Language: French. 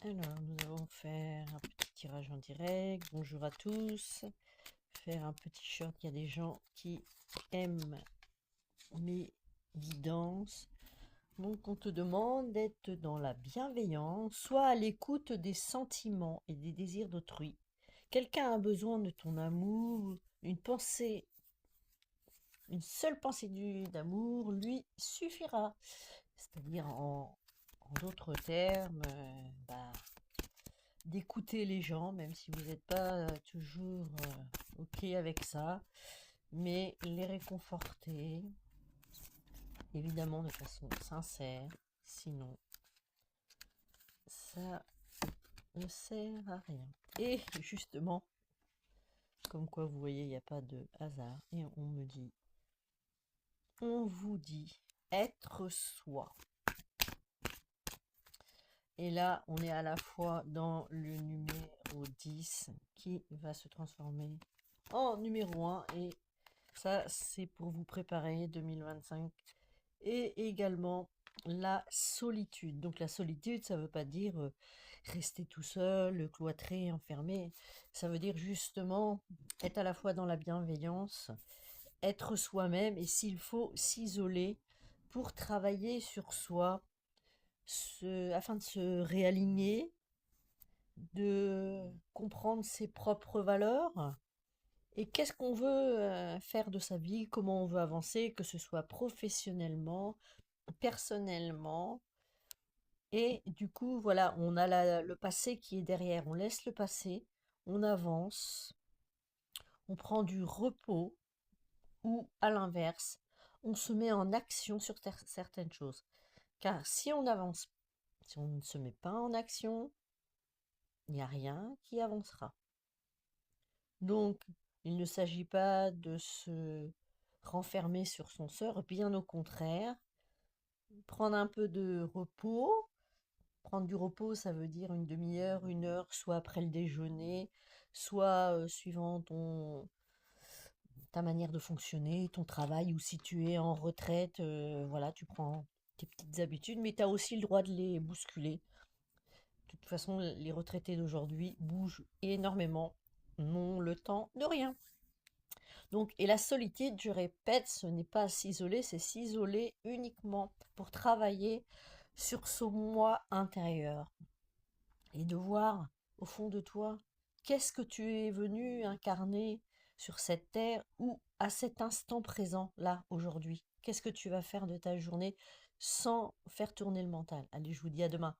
Alors, nous allons faire un petit tirage en direct. Bonjour à tous. Faire un petit short. Il y a des gens qui aiment mes guidances. Donc, on te demande d'être dans la bienveillance, soit à l'écoute des sentiments et des désirs d'autrui. Quelqu'un a besoin de ton amour, une pensée, une seule pensée d'amour lui suffira. C'est-à-dire, en d'autres termes, d'écouter les gens, même si vous n'êtes pas toujours OK avec ça, mais les réconforter, évidemment de façon sincère, sinon ça ne sert à rien. Et justement, comme quoi vous voyez, il n'y a pas de hasard, et on vous dit être soi. Et là, on est à la fois dans le numéro 10 qui va se transformer en numéro 1. Et ça, c'est pour vous préparer 2025. Et également la solitude. Donc la solitude, ça ne veut pas dire rester tout seul, cloîtré, enfermé. Ça veut dire justement être à la fois dans la bienveillance, être soi-même et s'il faut s'isoler pour travailler sur soi, afin de se réaligner, de comprendre ses propres valeurs et qu'est-ce qu'on veut faire de sa vie, comment on veut avancer, que ce soit professionnellement, personnellement. Et du coup, voilà, on a le passé qui est derrière, on laisse le passé, on avance, on prend du repos ou à l'inverse, on se met en action sur certaines choses. Car si on avance, si on ne se met pas en action, il n'y a rien qui avancera. Donc, il ne s'agit pas de se renfermer sur son sort, bien au contraire, prendre un peu de repos. Prendre du repos, ça veut dire une demi-heure, une heure, soit après le déjeuner, soit suivant ta manière de fonctionner, ton travail, ou si tu es en retraite, voilà, tu prends tes petites habitudes, mais tu as aussi le droit de les bousculer. De toute façon, les retraités d'aujourd'hui bougent énormément, n'ont le temps de rien. Donc, et la solitude, je répète, ce n'est pas s'isoler, c'est s'isoler uniquement pour travailler sur son moi intérieur et de voir au fond de toi qu'est-ce que tu es venu incarner sur cette terre ou à cet instant présent, là, aujourd'hui. Qu'est-ce que tu vas faire de ta journée sans faire tourner le mental. Allez, je vous dis à demain.